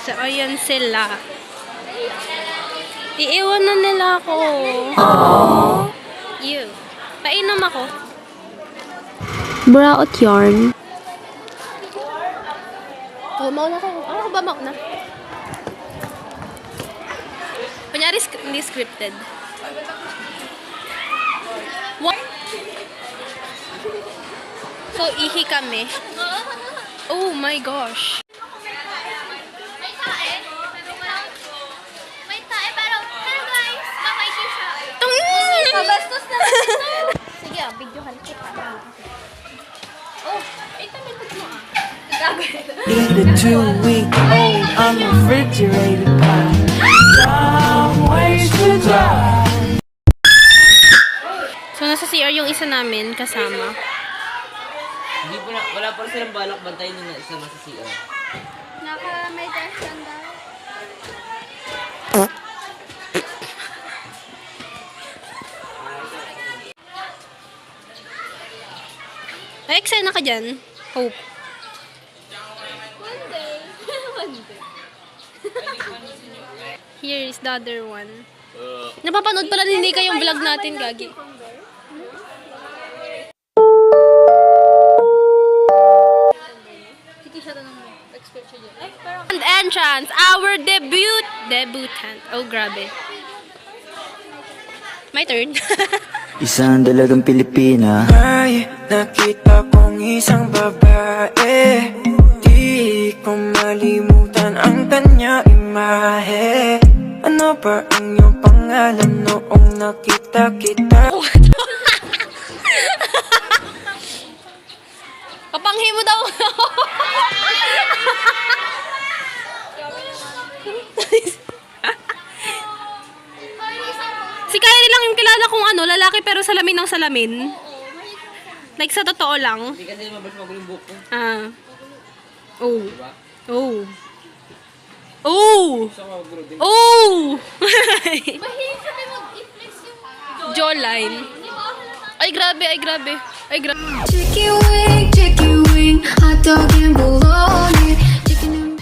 So, ayan sila. Iiwan na nila ako. Ew. Painom ako. Bra at yarn. Oh, mauna ko. Ano ba mauna? Kunyari, hindi scripted. What? So, ihi kami. Oh my gosh. May tae, pero, hello guys, makaiki siya. Mabastos na. Sige, videohan kita. Oh, ito may mo ah. Eat a 2-week-old unrefrigerated pie. Some ways to die. So, nasa CR yung isa namin kasama. Hindi po na, wala pa silang balak bantayin yung isa na sa CR. May tension daw. Ay, excited na ka dyan? Hope. One day. One day. Here is the other one. Napapanood pala hindi kayong vlog natin, Gagi. And entrance, our debutant. Oh, grabe. My turn. Isang dalagang Pilipina. Ay, nakita kong isang babae. Di ko malimutan ang kanya imahe. Ano ba ang iyong pangalan noong nakita kita? Papanghi mo daw. Si Kylie lang yung kilala kong ano, lalaki pero salamin ng salamin. Like sa totoo lang. Hindi kasi mabas magulo yung buhok ko. Ah. Oh. Oh. Oh. Gusto ko magulo din. Oh. Mahilig kami mag-i-flex yung Jawline. Ay grabe, ay grabe. Ay grabe. Chicken wing, hot dog and bologna. Chicken and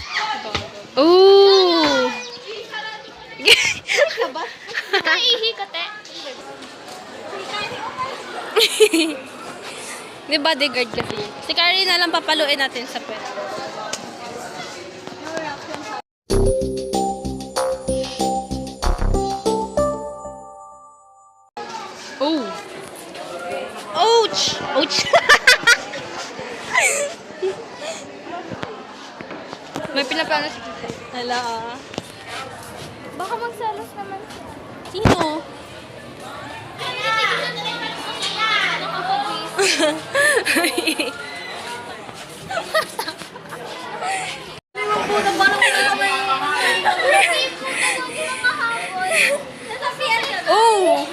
Oh. Naihi ka, te. May bodyguard kasi. Si Carrie na lang papaluin natin sa pet. Oh. Ouch! Ouch! May pinaplano si Kite. Hala ah. Baka magsalos naman siya. Sino? Oh!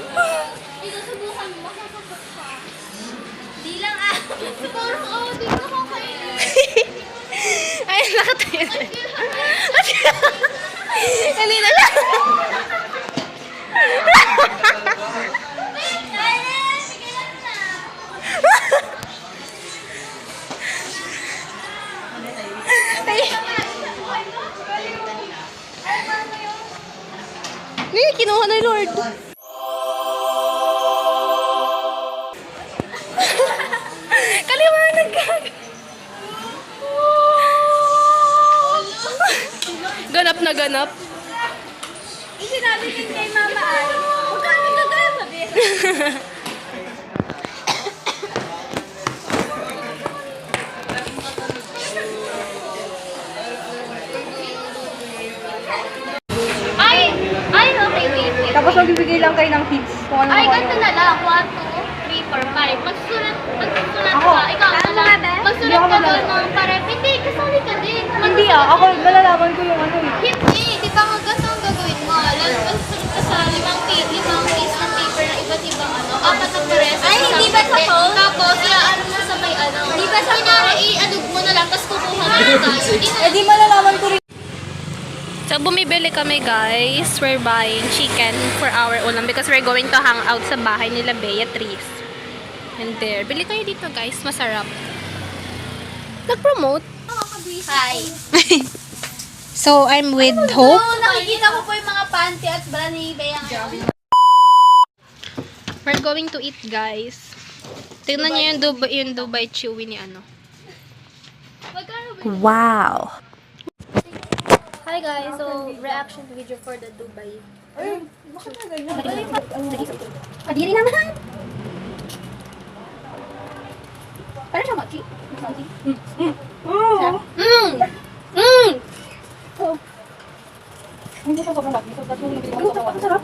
Di lang ah. Siguro, di ko nakakainin. Ay, nakatayo na. Kanina lang. Ay, kinuha na yung Lord. Kaliwanag ka. Ganap na ganap. Sinabi din kay Mama ay, huwag ka naman gagawin, sabi. Ay, okay, wait. Tapos magbibigay lang kayo ng tips kung ano Ay, kung ganito ano. na lang. 1, 2, 3, 4, 5. Magsulat Ako? ka. Ikaw, magsulat ako ka doon maglalaro. ng pare. Hindi, kasali ka din. Hindi ako malalaman ko yung ano eh. Hindi, di ba nga ganito ang gagawin mo? Magsulat ka sa 5 piece ng paper na iba't ibang ano. 4 na pares. Ay, hindi ba sa phone? Tapos, iaano mo sa may ano. Hindi ba sa phone? I-adug mo na lang, tapos kukuha mo na tayo. Eh di malalaman ko rin. So, bumibili kami guys. We're buying chicken for our ulam because we're going to hang out sa bahay nila Beatrice. And there. Bili kayo dito guys. Masarap. Nag-promote? Hi. So, I'm with Hope. Nakikita ko po yung mga panty at bra ni Bea ngayon. We're going to eat, guys. Tingnan niyo yung Dubai Chewy ni ano. Wow. Hi guys, so reaction video for the Dubai. Kadiri naman. Parang siya mochi. Hindi siya sobrang laki. Sarap.